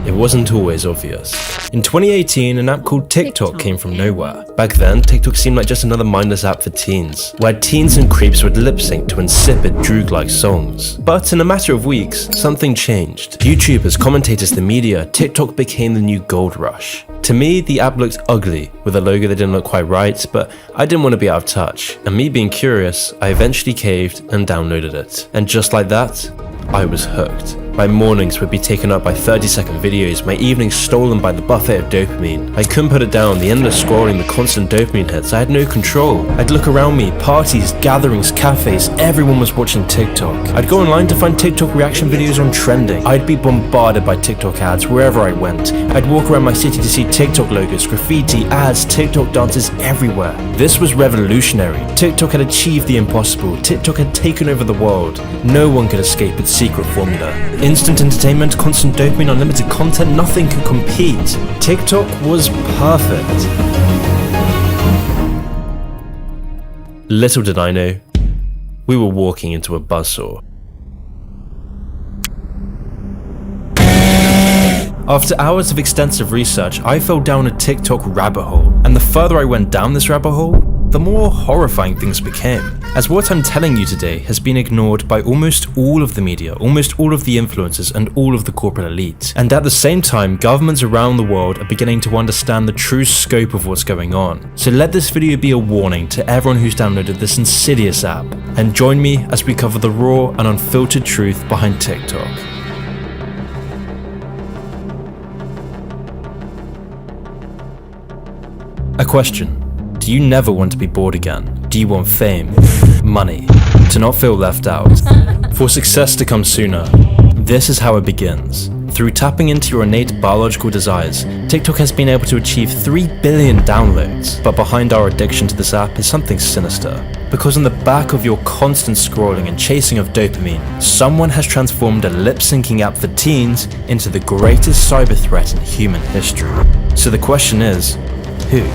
it wasn't always obvious. In 2018, an app called TikTok came from nowhere. Back then, TikTok seemed like just another mindless app for teens, where teens and creeps would lip sync to insipid droog-like songs. But in a matter of weeks, something changed. YouTubers, commentators, the media, TikTok became the new gold rush. To me, the app looked ugly, with a logo that didn't look quite right, but I didn't want to be out of touch. And me being curious, I eventually caved and downloaded it. And just like that, I was hooked. My mornings would be taken up by 30-second videos, my evenings stolen by the buffet of dopamine. I couldn't put it down, the endless scrolling, the constant dopamine hits, I had no control. I'd look around me, parties, gatherings, cafes, everyone was watching TikTok. I'd go online to find TikTok reaction videos on trending. I'd be bombarded by TikTok ads wherever I went. I'd walk around my city to see TikTok logos, graffiti, ads, TikTok dances everywhere. This was revolutionary. TikTok had achieved the impossible. TikTok had taken over the world. No one could escape its secret formula. Instant entertainment, constant dopamine, unlimited content, nothing could compete. TikTok was perfect. Little did I know, we were walking into a buzzsaw. After hours of extensive research, I fell down a TikTok rabbit hole, and the further I went down this rabbit hole, the more horrifying things became. As what I'm telling you today has been ignored by almost all of the media, almost all of the influencers, and all of the corporate elite. And at the same time, governments around the world are beginning to understand the true scope of what's going on. So let this video be a warning to everyone who's downloaded this insidious app, and join me as we cover the raw and unfiltered truth behind TikTok. A question. Do you never want to be bored again? Do you want fame, money, to not feel left out? For success to come sooner, this is how it begins. Through tapping into your innate biological desires, TikTok has been able to achieve 3 billion downloads. But behind our addiction to this app is something sinister. Because on the back of your constant scrolling and chasing of dopamine, someone has transformed a lip-syncing app for teens into the greatest cyber threat in human history. So the question is, who?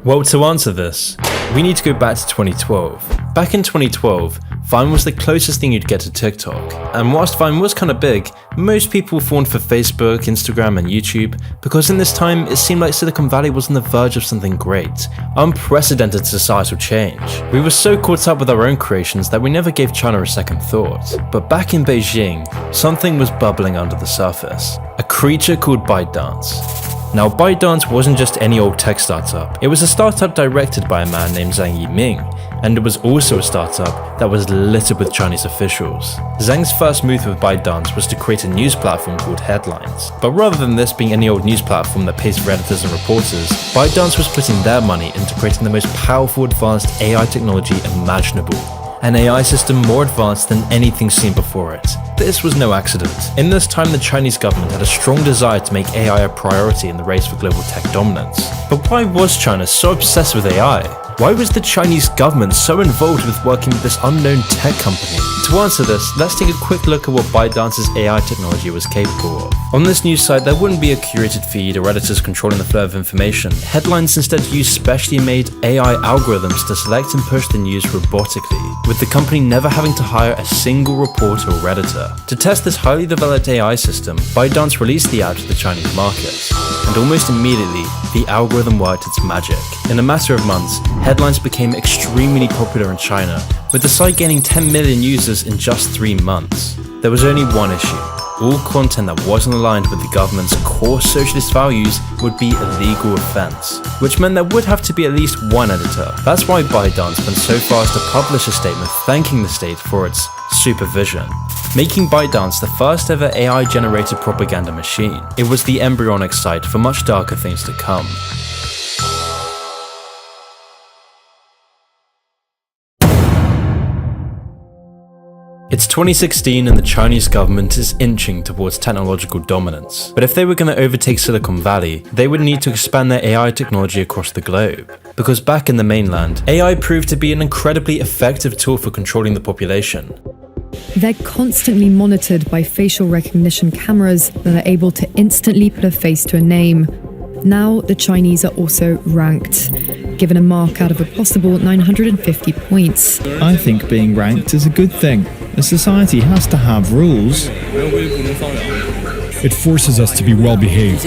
Well, to answer this, we need to go back to 2012. Back in 2012, Vine was the closest thing you'd get to TikTok. And whilst Vine was kinda big, most people fawned for Facebook, Instagram, and YouTube, because in this time, it seemed like Silicon Valley was on the verge of something great. Unprecedented societal change. We were so caught up with our own creations that we never gave China a second thought. But back in Beijing, something was bubbling under the surface. A creature called ByteDance. Now, ByteDance wasn't just any old tech startup. It was a startup directed by a man named Zhang Yiming, and it was also a startup that was littered with Chinese officials. Zhang's first move with ByteDance was to create a news platform called Headlines. But rather than this being any old news platform that pays for editors and reporters, ByteDance was putting their money into creating the most powerful advanced AI technology imaginable. An AI system more advanced than anything seen before it. This was no accident. In this time, the Chinese government had a strong desire to make AI a priority in the race for global tech dominance. But why was China so obsessed with AI? Why was the Chinese government so involved with working with this unknown tech company? To answer this, let's take a quick look at what ByteDance's AI technology was capable of. On this news site, there wouldn't be a curated feed or editors controlling the flow of information. Headlines instead use specially made AI algorithms to select and push the news robotically, with the company never having to hire a single reporter or editor. To test this highly developed AI system, ByteDance released the app to the Chinese market. And almost immediately, the algorithm worked its magic. In a matter of months, Headlines became extremely popular in China, with the site gaining 10 million users in just 3 months. There was only one issue. All content that wasn't aligned with the government's core socialist values would be a legal offense, which meant there would have to be at least one editor. That's why ByteDance went so far as to publish a statement thanking the state for its supervision, making ByteDance the first ever AI-generated propaganda machine. It was the embryonic site for much darker things to come. It's 2016 and the Chinese government is inching towards technological dominance. But if they were going to overtake Silicon Valley, they would need to expand their AI technology across the globe. Because back in the mainland, AI proved to be an incredibly effective tool for controlling the population. They're constantly monitored by facial recognition cameras that are able to instantly put a face to a name. Now, the Chinese are also ranked. given a mark out of a possible 950 points. I think being ranked is a good thing. A society has to have rules. It forces us to be well behaved.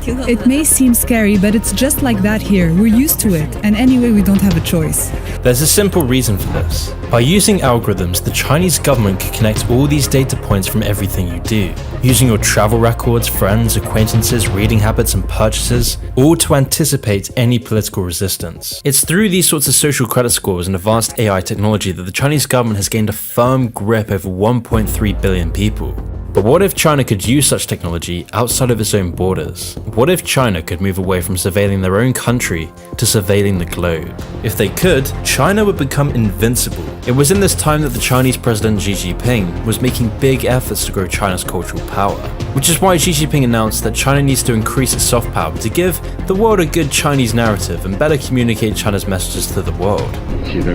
It may seem scary, but it's just like that here. We're used to it, and anyway, we don't have a choice. There's a simple reason for this. By using algorithms, the Chinese government can connect all these data points from everything you do, using your travel records, friends, acquaintances, reading habits, and purchases, all to anticipate any political resistance. It's through these sorts of social credit scores and advanced AI technology that the Chinese government has gained a firm grip over 1.3 billion people. But what if China could use such technology outside of its own borders? What if China could move away from surveilling their own country to surveilling the globe? If they could, China would become invincible. It was in this time that the Chinese President Xi Jinping was making big efforts to grow China's cultural power, which is why Xi Jinping announced that China needs to increase its soft power to give the world a good Chinese narrative and better communicate China's messages to the world.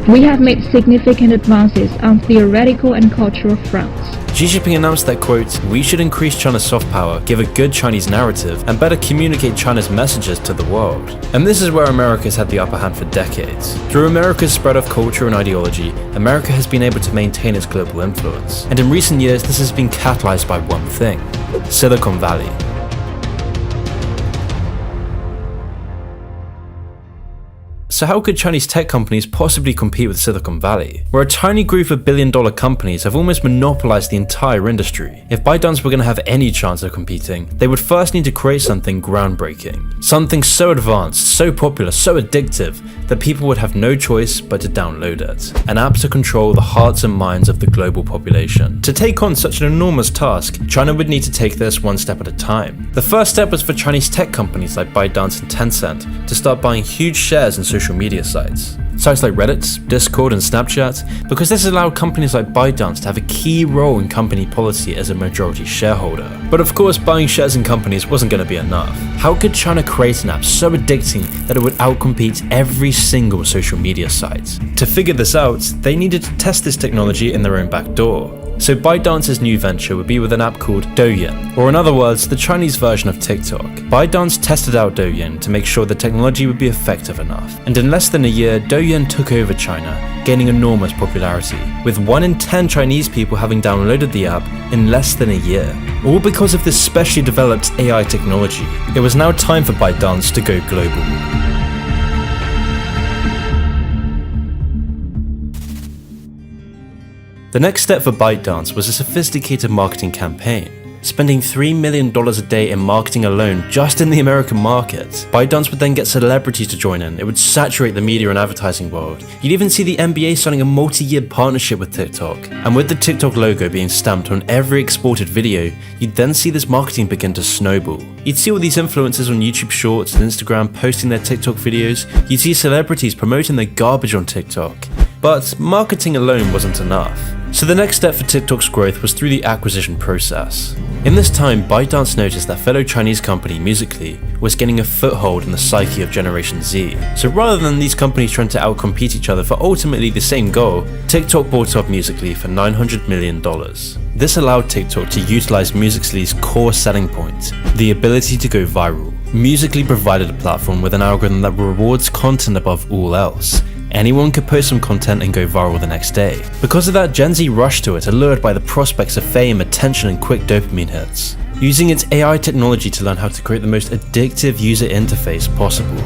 We have made significant advances on theoretical and cultural fronts. Xi Jinping announced that, quote, "We should increase China's soft power, give a good Chinese narrative, and better communicate China's messages to the world." And this is where America's had the upper hand for decades. Through America's spread of culture and ideology, America has been able to maintain its global influence. And in recent years, this has been catalyzed by one thing: Silicon Valley. So how could Chinese tech companies possibly compete with Silicon Valley, where a tiny group of billion-dollar companies have almost monopolized the entire industry? If ByteDance were going to have any chance of competing, they would first need to create something groundbreaking, something so advanced, so popular, so addictive that people would have no choice but to download it. An app to control the hearts and minds of the global population. To take on such an enormous task, China would need to take this one step at a time. The first step was for Chinese tech companies like ByteDance and Tencent to start buying huge shares in social media sites. Sites like Reddit, Discord, and Snapchat, because this allowed companies like ByteDance to have a key role in company policy as a majority shareholder. But of course, buying shares in companies wasn't going to be enough. How could China create an app so addicting that it would outcompete every single social media site? To figure this out, they needed to test this technology in their own back door. So ByteDance's new venture would be with an app called Douyin, or in other words, the Chinese version of TikTok. ByteDance tested out Douyin to make sure the technology would be effective enough, and in less than a year, Douyin took over China, gaining enormous popularity, with 1 in 10 Chinese people having downloaded the app in less than a year. All because of this specially developed AI technology. It was now time for ByteDance to go global. The next step for ByteDance was a sophisticated marketing campaign, spending $3 million a day in marketing alone just in the American market. ByteDance would then get celebrities to join in. It would saturate the media and advertising world. You'd even see the NBA signing a multi-year partnership with TikTok. And with the TikTok logo being stamped on every exported video, you'd then see this marketing begin to snowball. You'd see all these influencers on YouTube Shorts and Instagram posting their TikTok videos. You'd see celebrities promoting their garbage on TikTok. But marketing alone wasn't enough. So the next step for TikTok's growth was through the acquisition process. In this time, ByteDance noticed that fellow Chinese company Musical.ly was getting a foothold in the psyche of Generation Z. So rather than these companies trying to outcompete each other for ultimately the same goal, TikTok bought up Musical.ly for $900 million. This allowed TikTok to utilize Musical.ly's core selling point, the ability to go viral. Musical.ly provided a platform with an algorithm that rewards content above all else. Anyone could post some content and go viral the next day. Because of that, Gen Z rushed to it, allured by the prospects of fame, attention, and quick dopamine hits, using its AI technology to learn how to create the most addictive user interface possible.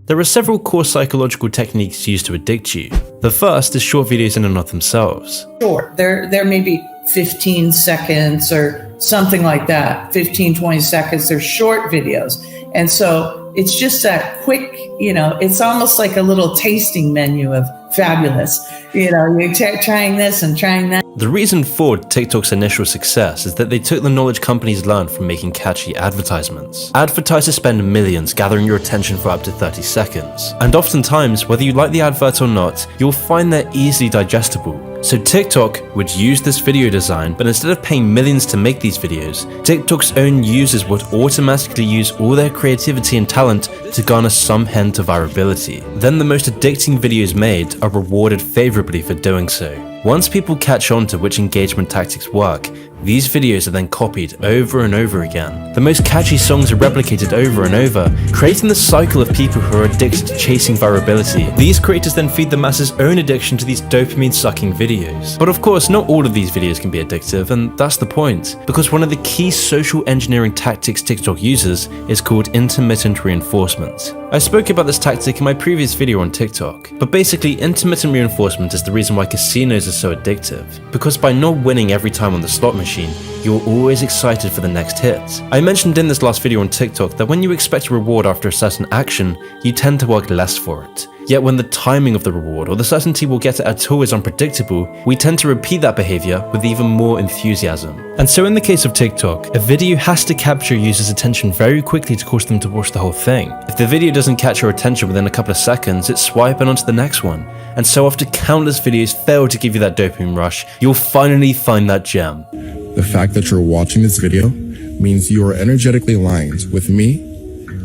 There are several core psychological techniques used to addict you. The first is short videos in and of themselves. Short. There may be 15 seconds or something like that. 15, 20 seconds. They're short videos. And so it's just that quick, it's almost like a little tasting menu of fabulous. You're trying this and trying that. The reason for TikTok's initial success is that they took the knowledge companies learned from making catchy advertisements. Advertisers spend millions gathering your attention for up to 30 seconds. And oftentimes, whether you like the advert or not, you'll find they're easily digestible. So TikTok would use this video design, but instead of paying millions to make these videos, TikTok's own users would automatically use all their creativity and talent to garner some hint of virality. Then the most addicting videos made are rewarded favorably for doing so. Once people catch on to which engagement tactics work, these videos are then copied over and over again. The most catchy songs are replicated over and over, creating the cycle of people who are addicted to chasing virality. These creators then feed the masses' own addiction to these dopamine-sucking videos. But of course, not all of these videos can be addictive, and that's the point, because one of the key social engineering tactics TikTok uses is called intermittent reinforcement. I spoke about this tactic in my previous video on TikTok, but basically intermittent reinforcement is the reason why casinos are so addictive, because by not winning every time on the slot machine, you're always excited for the next hit. I mentioned in this last video on TikTok that when you expect a reward after a certain action, you tend to work less for it. Yet when the timing of the reward or the certainty we'll get it at all is unpredictable, we tend to repeat that behavior with even more enthusiasm. And so in the case of TikTok, a video has to capture users' attention very quickly to cause them to watch the whole thing. If the video doesn't catch your attention within a couple of seconds, it's swiping onto the next one. And so after countless videos fail to give you that dopamine rush, you'll finally find that gem. The fact that you're watching this video means you are energetically aligned with me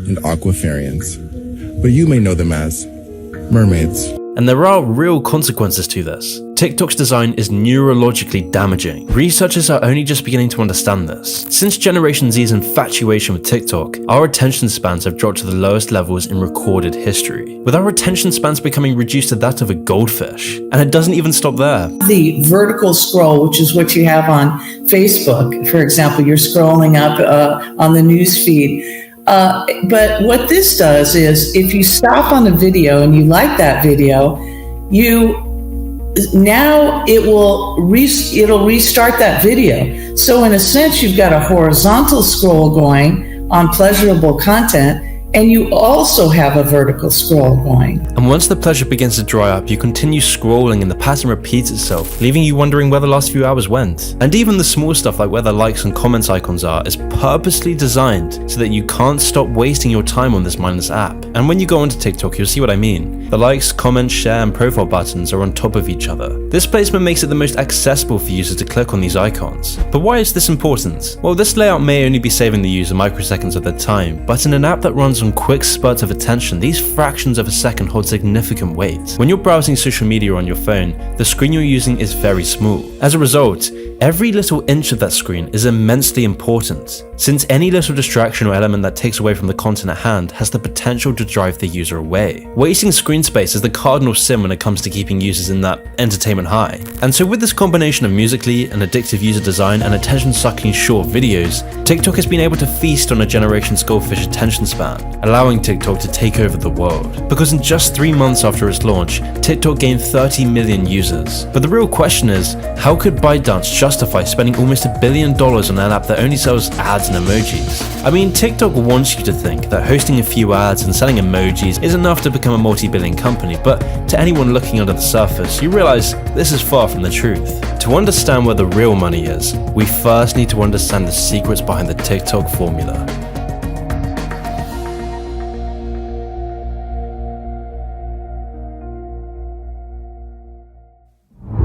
and aquafarians, but you may know them as mermaids. And there are real consequences to this. TikTok's design is neurologically damaging. Researchers are only just beginning to understand this. Since Generation Z's infatuation with TikTok, our attention spans have dropped to the lowest levels in recorded history, with our attention spans becoming reduced to that of a goldfish. And it doesn't even stop there. The vertical scroll, which is what you have on Facebook, for example, you're scrolling up on the news feed. But what this does is if you stop on a video and you like that video, it'll restart that video. So in a sense, you've got a horizontal scroll going on pleasurable content, and you also have a vertical scroll going. And once the pleasure begins to dry up, you continue scrolling and the pattern repeats itself, leaving you wondering where the last few hours went. And even the small stuff like where the likes and comments icons are is purposely designed so that you can't stop wasting your time on this mindless app. And when you go onto TikTok, you'll see what I mean. The likes, comments, share, and profile buttons are on top of each other. This placement makes it the most accessible for users to click on these icons. But why is this important? Well, this layout may only be saving the user microseconds of their time, but in an app that runs on quick spurts of attention, these fractions of a second hold significant weight. When you're browsing social media on your phone, the screen you're using is very small. As a result, every little inch of that screen is immensely important, since any little distraction or element that takes away from the content at hand has the potential to drive the user away. Wasting screen space is the cardinal sin when it comes to keeping users in that entertainment high. And so with this combination of Musical.ly and addictive user design and attention-sucking short videos, TikTok has been able to feast on a generation's goldfish attention span, allowing TikTok to take over the world. Because in just 3 months after its launch, TikTok gained 30 million users. But the real question is, how could ByteDance justify spending almost $1 billion on an app that only sells ads and emojis? I mean, TikTok wants you to think that hosting a few ads and selling emojis is enough to become a multi-billion company, but to anyone looking under the surface, you realize this is far from the truth. To understand where the real money is, we first need to understand the secrets behind the TikTok formula.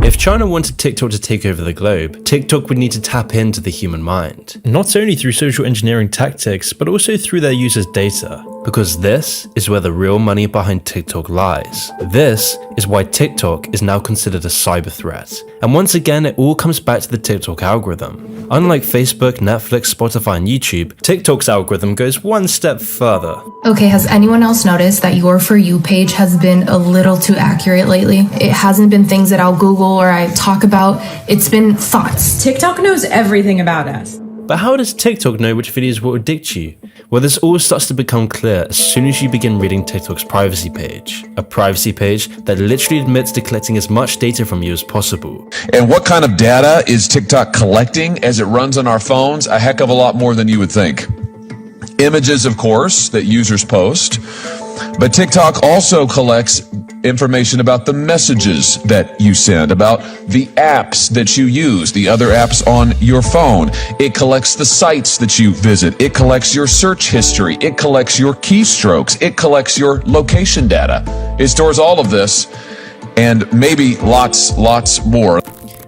If China wanted TikTok to take over the globe, TikTok would need to tap into the human mind. Not only through social engineering tactics, but also through their users' data. Because this is where the real money behind TikTok lies. This is why TikTok is now considered a cyber threat. And once again, it all comes back to the TikTok algorithm. Unlike Facebook, Netflix, Spotify, and YouTube, TikTok's algorithm goes one step further. Okay, has anyone else noticed that your For You page has been a little too accurate lately? It hasn't been things that I'll Google or I talk about. It's been thoughts. TikTok knows everything about us. But how does TikTok know which videos will addict you? Well, this all starts to become clear as soon as you begin reading TikTok's privacy page. A privacy page that literally admits to collecting as much data from you as possible. And what kind of data is TikTok collecting as it runs on our phones? A heck of a lot more than you would think. Images, of course, that users post. But TikTok also collects information about the messages that you send, about the apps that you use, the other apps on your phone. It collects the sites that you visit. It collects your search history. It collects your keystrokes. It collects your location data. It stores all of this and maybe lots more.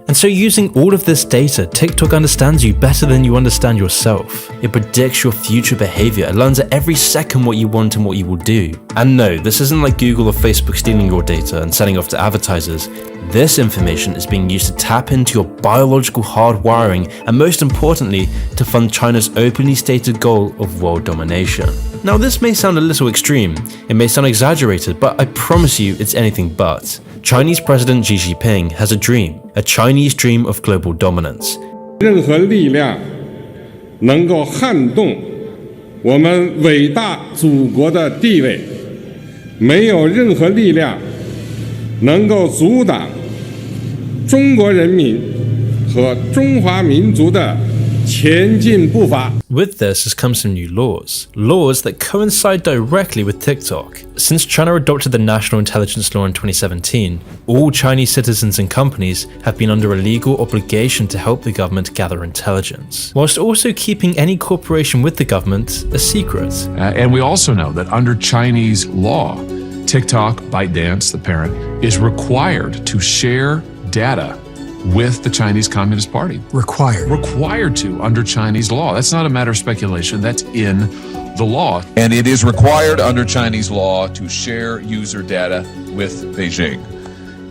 And so using all of this data, TikTok understands you better than you understand yourself. It predicts your future behavior. It learns at every second what you want and what you will do. And no, this isn't like Google or Facebook stealing your data and selling off to advertisers. This information is being used to tap into your biological hardwiring and, most importantly, to fund China's openly stated goal of world domination. Now, this may sound a little extreme, it may sound exaggerated, but I promise you it's anything but. Chinese President Xi Jinping has a Chinese dream of global dominance. 任何力量能够撼动我们伟大祖国的地位，没有任何力量能够阻挡中国人民和中华民族的前进步伐。 With this has come some new laws that coincide directly with TikTok. Since China adopted the National Intelligence Law in 2017, all Chinese citizens and companies have been under a legal obligation to help the government gather intelligence, whilst also keeping any cooperation with the government a secret. And we also know that under Chinese law, TikTok, ByteDance, the parent, is required to share data with the Chinese Communist Party. Required to under Chinese law. That's not a matter of speculation. That's in the law. And it is required under Chinese law to share user data with Beijing.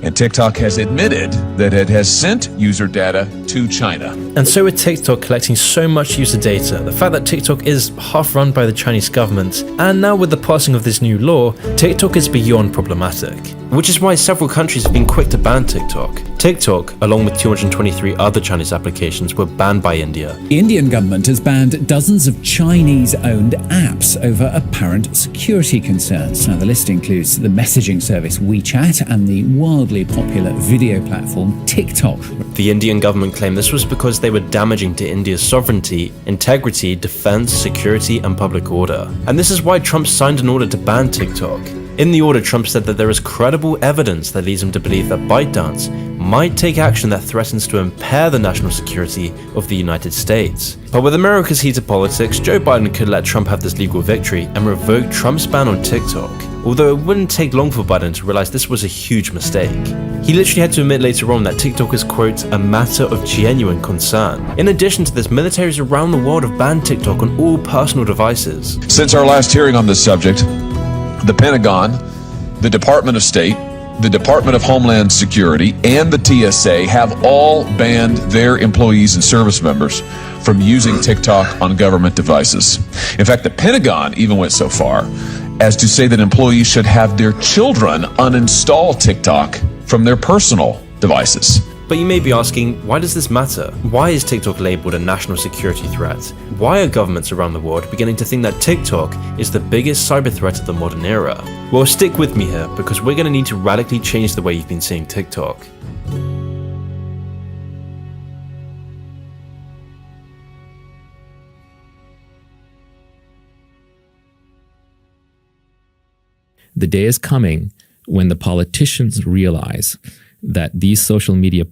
And TikTok has admitted that it has sent user data to China. And so with TikTok collecting so much user data, the fact that TikTok is half run by the Chinese government, and now with the passing of this new law, TikTok is beyond problematic. Which is why several countries have been quick to ban TikTok. TikTok, along with 223 other Chinese applications, were banned by India. The Indian government has banned dozens of Chinese-owned apps over apparent security concerns. Now, the list includes the messaging service WeChat and the wildly popular video platform TikTok. The Indian government claimed this was because they were damaging to India's sovereignty, integrity, defense, security, and public order. And this is why Trump signed an order to ban TikTok. In the order, Trump said that there is credible evidence that leads him to believe that ByteDance might take action that threatens to impair the national security of the United States. But with America's heated politics, Joe Biden could let Trump have this legal victory and revoke Trump's ban on TikTok. Although it wouldn't take long for Biden to realize this was a huge mistake. He literally had to admit later on that TikTok is, quote, a matter of genuine concern. In addition to this, militaries around the world have banned TikTok on all personal devices. Since our last hearing on this subject, the Pentagon, the Department of State, the Department of Homeland Security, and the TSA have all banned their employees and service members from using TikTok on government devices. In fact, the Pentagon even went so far as to say that employees should have their children uninstall TikTok from their personal devices. But you may be asking, why does this matter? Why is TikTok labeled a national security threat? Why are governments around the world beginning to think that TikTok is the biggest cyber threat of the modern era? Well, stick with me here, because we're going to need to radically change the way you've been seeing TikTok. The day is coming when the politicians realize that these social media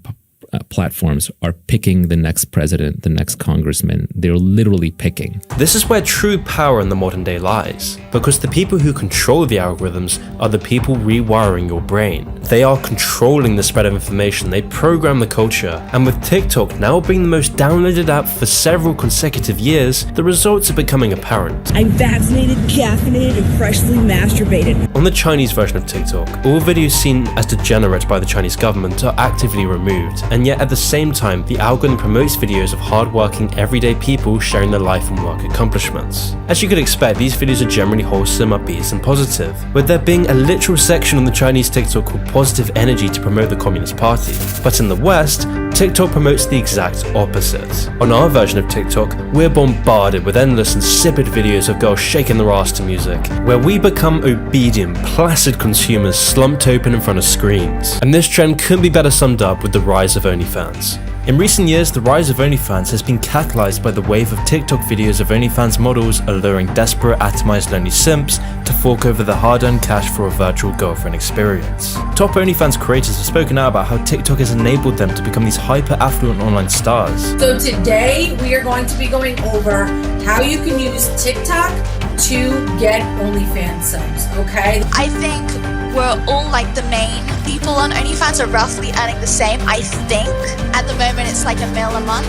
platforms are picking the next president, the next congressman. They're literally picking. This is where true power in the modern day lies, because the people who control the algorithms are the people rewiring your brain. They are controlling the spread of information, they program the culture, and with TikTok now being the most downloaded app for several consecutive years, the results are becoming apparent. I'm vaccinated, caffeinated, and freshly masturbated. On the Chinese version of TikTok, all videos seen as degenerate by the Chinese government are actively removed, and yet at the same time, the algorithm promotes videos of hardworking, everyday people sharing their life and work accomplishments. As you could expect, these videos are generally wholesome, upbeat, and positive, with there being a literal section on the Chinese TikTok called Positive Energy to promote the Communist Party. But in the West, TikTok promotes the exact opposite. On our version of TikTok, we're bombarded with endless insipid videos of girls shaking their ass to music, where we become obedient, placid consumers slumped open in front of screens. And this trend couldn't be better summed up with the rise of OnlyFans. In recent years, the rise of OnlyFans has been catalyzed by the wave of TikTok videos of OnlyFans models alluring desperate, atomized lonely simps to fork over their hard-earned cash for a virtual girlfriend experience. Top OnlyFans creators have spoken out about how TikTok has enabled them to become these hyper-affluent online stars. So today we are going to be going over how you can use TikTok to get OnlyFans subs, okay? I think we're all like the main people on OnlyFans are roughly earning the same, I think. At the moment it's like $1 million a month.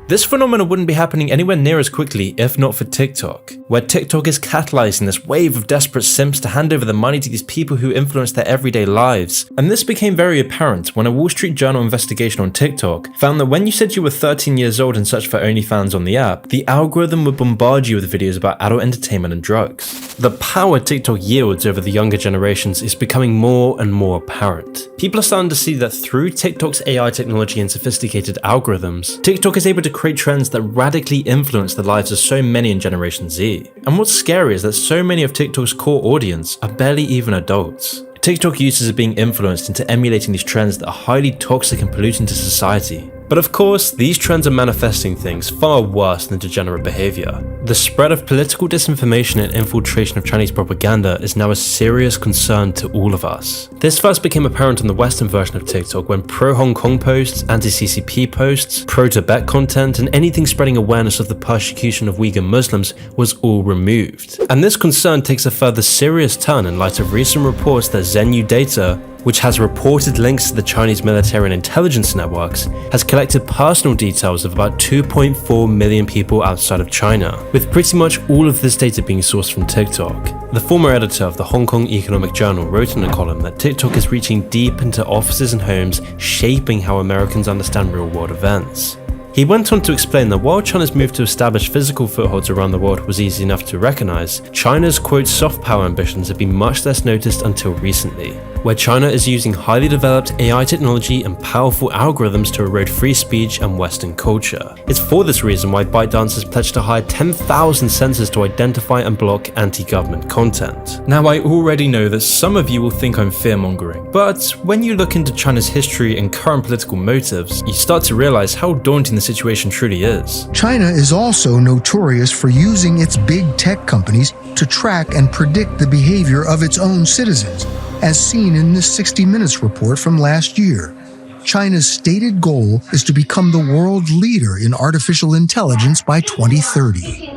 This phenomenon wouldn't be happening anywhere near as quickly if not for TikTok, where TikTok is catalyzing this wave of desperate simps to hand over the money to these people who influence their everyday lives. And this became very apparent when a Wall Street Journal investigation on TikTok found that when you said you were 13 years old and searched for OnlyFans on the app, the algorithm would bombard you with videos about adult entertainment and drugs. The power TikTok yields over the younger generations is becoming more and more apparent. People are starting to see that through TikTok's AI technology and sophisticated algorithms, TikTok is able to create trends that radically influence the lives of so many in Generation Z. And what's scary is that so many of TikTok's core audience are barely even adults. TikTok users are being influenced into emulating these trends that are highly toxic and polluting to society. But of course, these trends are manifesting things far worse than degenerate behavior. The spread of political disinformation and infiltration of Chinese propaganda is now a serious concern to all of us. This first became apparent on the Western version of TikTok when pro-Hong Kong posts, anti-CCP posts, pro-Tibet content, and anything spreading awareness of the persecution of Uyghur Muslims was all removed. And this concern takes a further serious turn in light of recent reports that Zhenyu Data, which has reported links to the Chinese military and intelligence networks, has collected personal details of about 2.4 million people outside of China, with pretty much all of this data being sourced from TikTok. The former editor of the Hong Kong Economic Journal wrote in a column that TikTok is reaching deep into offices and homes, shaping how Americans understand real-world events. He went on to explain that while China's move to establish physical footholds around the world was easy enough to recognize, China's quote soft power ambitions have been much less noticed until recently, where China is using highly developed AI technology and powerful algorithms to erode free speech and Western culture. It's for this reason why ByteDance has pledged to hire 10,000 censors to identify and block anti-government content. Now, I already know that some of you will think I'm fear-mongering, but when you look into China's history and current political motives, you start to realize how daunting the situation truly is. China is also notorious for using its big tech companies to track and predict the behavior of its own citizens, as seen in this 60 Minutes report from last year. China's stated goal is to become the world leader in artificial intelligence by 2030.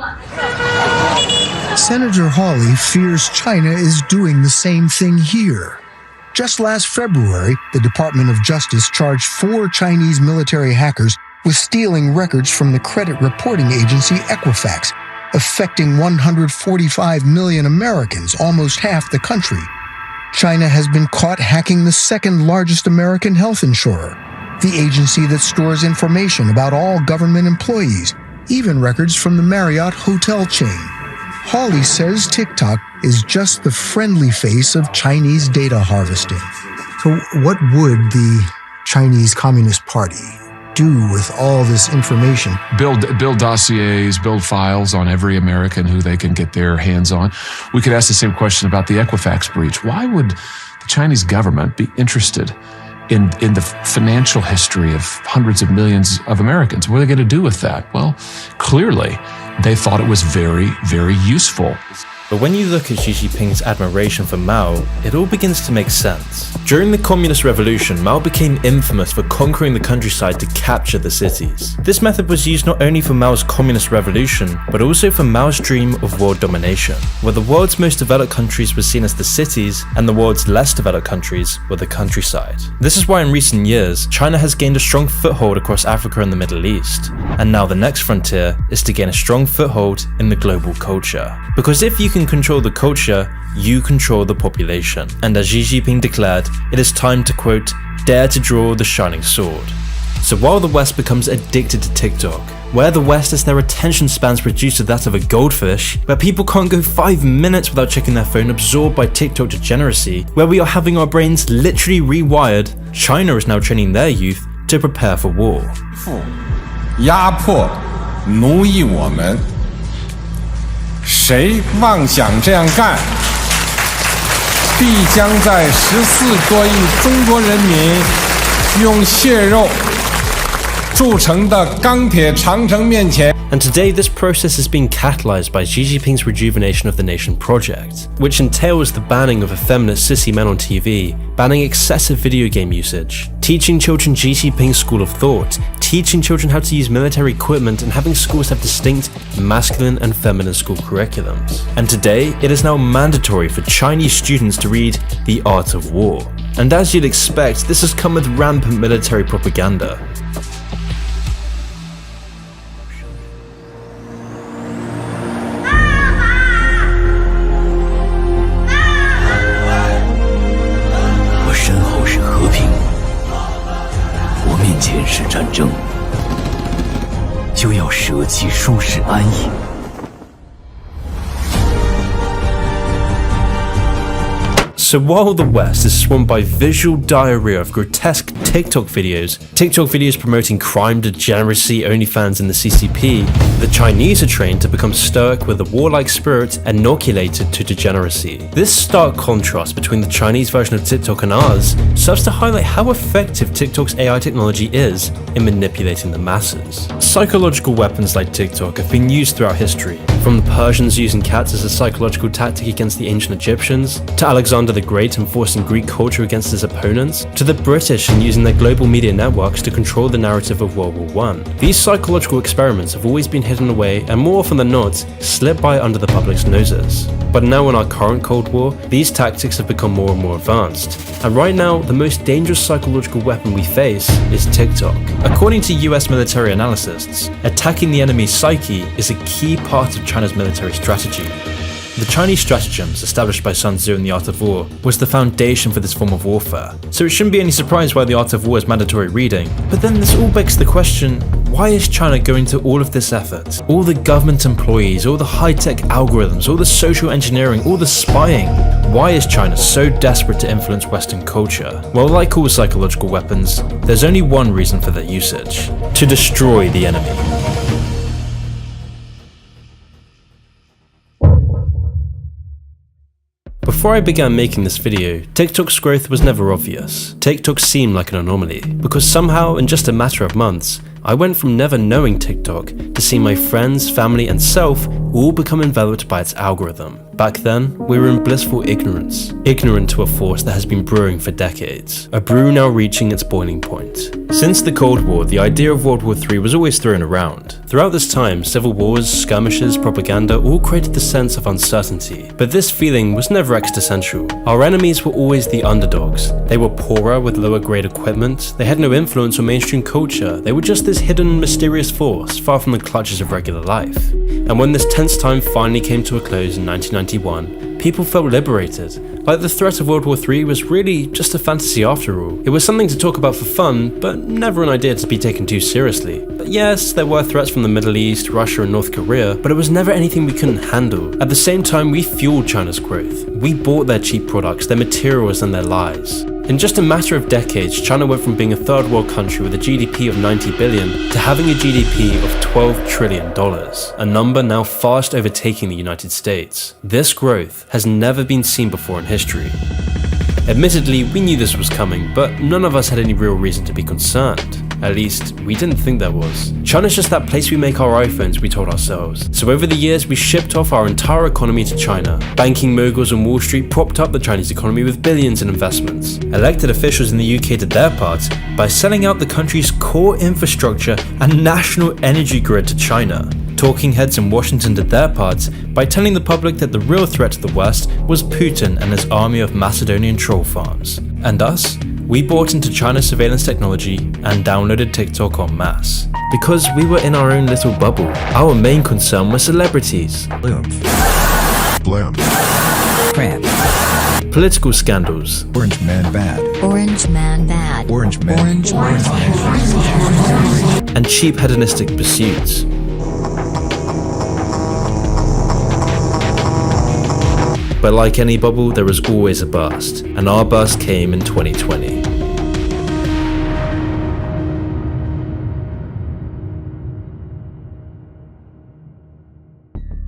Senator Hawley fears China is doing the same thing here. Just last February, the Department of Justice charged 4 Chinese military hackers with stealing records from the credit reporting agency Equifax, affecting 145 million Americans, almost half the country. China has been caught hacking the second largest American health insurer, the agency that stores information about all government employees, even records from the Marriott hotel chain. Hawley says TikTok is just the friendly face of Chinese data harvesting. So what would the Chinese Communist Party do with all this information? Build dossiers, build files on every American who they can get their hands on. We could ask the same question about the Equifax breach. Why would the Chinese government be interested in the financial history of hundreds of millions of Americans? What are they going to do with that? Well, clearly, they thought it was very, very useful. But when you look at Xi Jinping's admiration for Mao, it all begins to make sense. During the Communist Revolution, Mao became infamous for conquering the countryside to capture the cities. This method was used not only for Mao's Communist Revolution, but also for Mao's dream of world domination, where the world's most developed countries were seen as the cities, and the world's less developed countries were the countryside. This is why in recent years, China has gained a strong foothold across Africa and the Middle East. And now the next frontier is to gain a strong foothold in the global culture. Because if you can control the culture, you control the population. And as Xi Jinping declared, it is time to, quote, dare to draw the shining sword. So while the West becomes addicted to TikTok, where the West has their attention spans reduced to that of a goldfish, where people can't go 5 minutes without checking their phone absorbed by TikTok degeneracy, where we are having our brains literally rewired, China is now training their youth to prepare for war. 压迫奴役我们，谁妄想这样干，必将在14多亿中国人民用血肉铸成的钢铁长城面前。 And today, this process is being catalyzed by Xi Jinping's Rejuvenation of the Nation project, which entails the banning of effeminate cis men on TV, banning excessive video game usage, teaching children Xi Jinping's school of thought, teaching children how to use military equipment, and having schools have distinct masculine and feminine school curriculums. And today, it is now mandatory for Chinese students to read The Art of War. And as you'd expect, this has come with rampant military propaganda. 其舒适安逸。 So while the West is swamped by visual diarrhea of grotesque TikTok videos promoting crime, degeneracy, OnlyFans and the CCP, the Chinese are trained to become stoic with a warlike spirit inoculated to degeneracy. This stark contrast between the Chinese version of TikTok and ours serves to highlight how effective TikTok's AI technology is in manipulating the masses. Psychological weapons like TikTok have been used throughout history, from the Persians using cats as a psychological tactic against the ancient Egyptians, to Alexander the Great enforcing Greek culture against his opponents, to the British and using their global media networks to control the narrative of World War I. These psychological experiments have always been hidden away and more often than not, slip by under the public's noses. But now in our current Cold War, these tactics have become more and more advanced. And right now, the most dangerous psychological weapon we face is TikTok. According to US military analysts, attacking the enemy's psyche is a key part of China's military strategy. The Chinese stratagems established by Sun Tzu in The Art of War was the foundation for this form of warfare, so it shouldn't be any surprise why The Art of War is mandatory reading. But then this all begs the question, why is China going to all of this effort? All the government employees, all the high-tech algorithms, all the social engineering, all the spying. Why is China so desperate to influence Western culture? Well, like all psychological weapons, there's only one reason for their usage: to destroy the enemy. Before I began making this video, TikTok's growth was never obvious. TikTok seemed like an anomaly, because somehow, in just a matter of months, I went from never knowing TikTok to seeing my friends, family, and self all become enveloped by its algorithm. Back then, we were in blissful ignorance, ignorant to a force that has been brewing for decades, a brew now reaching its boiling point. Since the Cold War, the idea of World War III was always thrown around. Throughout this time, civil wars, skirmishes, propaganda all created the sense of uncertainty, but this feeling was never existential. Our enemies were always the underdogs. They were poorer with lower grade equipment, they had no influence on mainstream culture, they were just this hidden, mysterious force, far from the clutches of regular life. And when this tense time finally came to a close in 1991, people felt liberated, like the threat of World War III was really just a fantasy after all. It was something to talk about for fun, but never an idea to be taken too seriously. But yes, there were threats from the Middle East, Russia and North Korea, but it was never anything we couldn't handle. At the same time, we fueled China's growth. We bought their cheap products, their materials and their lies. In just a matter of decades, China went from being a third world country with a GDP of 90 billion to having a GDP of $12 trillion, a number now fast overtaking the United States. This growth has never been seen before in history. Admittedly, we knew this was coming, but none of us had any real reason to be concerned. At least, we didn't think there was. China's just that place we make our iPhones, we told ourselves. So over the years, we shipped off our entire economy to China. Banking moguls on Wall Street propped up the Chinese economy with billions in investments. Elected officials in the UK did their part by selling out the country's core infrastructure and national energy grid to China. Talking heads in Washington did their part by telling the public that the real threat to the West was Putin and his army of Macedonian troll farms. And us? We bought into China's surveillance technology and downloaded TikTok en masse. Because we were in our own little bubble. Our main concern was celebrities. Blimp. Crap. Political scandals. Orange man bad. Orange man bad. Orange man. Orange man. And cheap hedonistic pursuits. But like any bubble, there was always a burst, and our burst came in 2020.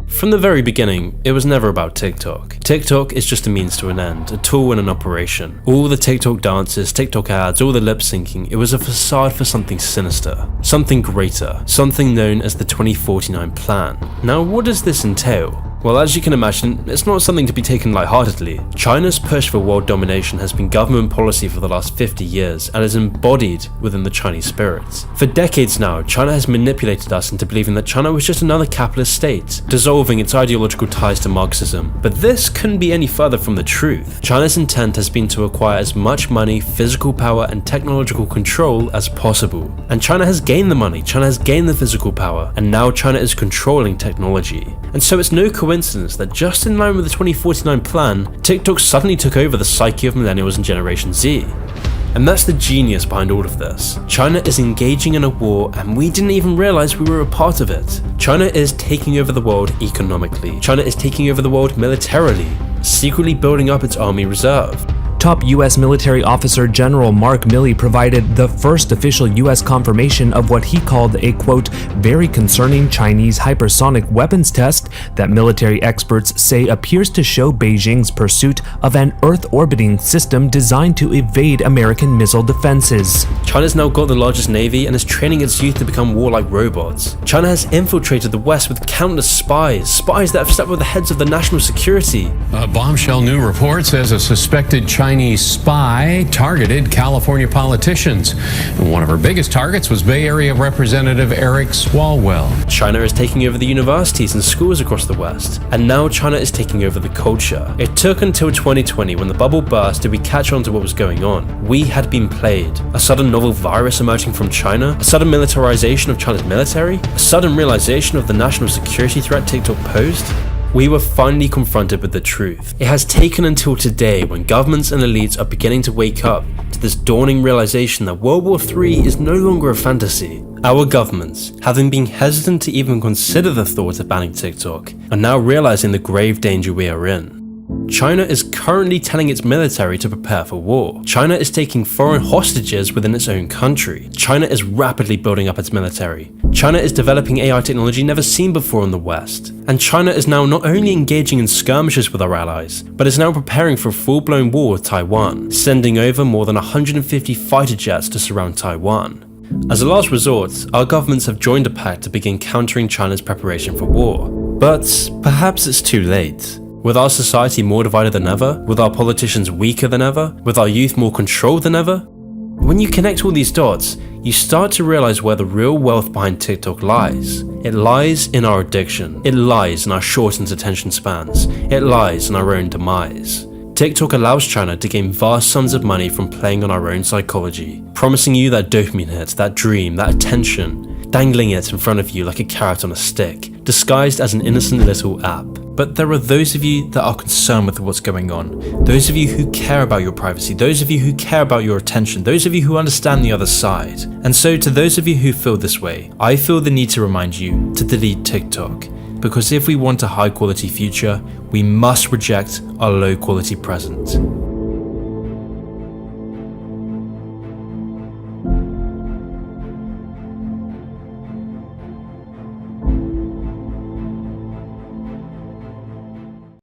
From the very beginning, it was never about TikTok. TikTok is just a means to an end, a tool and an operation. All the TikTok dances, TikTok ads, all the lip syncing, it was a facade for something sinister, something greater, something known as the 2049 plan. Now, what does this entail? Well, as you can imagine, it's not something to be taken lightheartedly. China's push for world domination has been government policy for the last 50 years and is embodied within the Chinese spirit. For decades now, China has manipulated us into believing that China was just another capitalist state, dissolving its ideological ties to Marxism. But this couldn't be any further from the truth. China's intent has been to acquire as much money, physical power, and technological control as possible. And China has gained the money, China has gained the physical power, and now China is controlling technology. And so it's no coincidence that just in line with the 2049 plan, TikTok suddenly took over the psyche of millennials and Generation Z. And that's the genius behind all of this. China is engaging in a war and we didn't even realize we were a part of it. China is taking over the world economically. China is taking over the world militarily, secretly building up its army reserve. Top U.S. military officer General Mark Milley provided the first official U.S. confirmation of what he called a, quote, very concerning Chinese hypersonic weapons test that military experts say appears to show Beijing's pursuit of an Earth-orbiting system designed to evade American missile defenses. China's now got the largest navy and is training its youth to become warlike robots. China has infiltrated the West with countless spies that have slept with the heads of the national security. A bombshell new report says a suspected Chinese spy targeted California politicians. And one of her biggest targets was Bay Area Representative Eric Swalwell. China is taking over the universities and schools across the West, and now China is taking over the culture. It took until 2020 when the bubble burst did we catch on to what was going on. We had been played. A sudden novel virus emerging from China, a sudden militarization of China's military, a sudden realization of the national security threat TikTok posed. We were finally confronted with the truth. It has taken until today when governments and elites are beginning to wake up to this dawning realization that World War III is no longer a fantasy. Our governments, having been hesitant to even consider the thought of banning TikTok, are now realizing the grave danger we are in. China is currently telling its military to prepare for war. China is taking foreign hostages within its own country. China is rapidly building up its military. China is developing AI technology never seen before in the West. And China is now not only engaging in skirmishes with our allies, but is now preparing for a full-blown war with Taiwan, sending over more than 150 fighter jets to surround Taiwan. As a last resort, our governments have joined a pact to begin countering China's preparation for war. But perhaps it's too late. With our society more divided than ever, with our politicians weaker than ever, with our youth more controlled than ever, when you connect all these dots, you start to realize where the real wealth behind TikTok lies. It lies in our addiction. It lies in our shortened attention spans. It lies in our own demise. TikTok allows China to gain vast sums of money from playing on our own psychology, promising you that dopamine hit, that dream, that attention, dangling it in front of you like a carrot on a stick, disguised as an innocent little app. But there are those of you that are concerned with what's going on, those of you who care about your privacy, those of you who care about your attention, those of you who understand the other side. And so to those of you who feel this way, I feel the need to remind you to delete TikTok, because if we want a high quality future, we must reject our low quality present.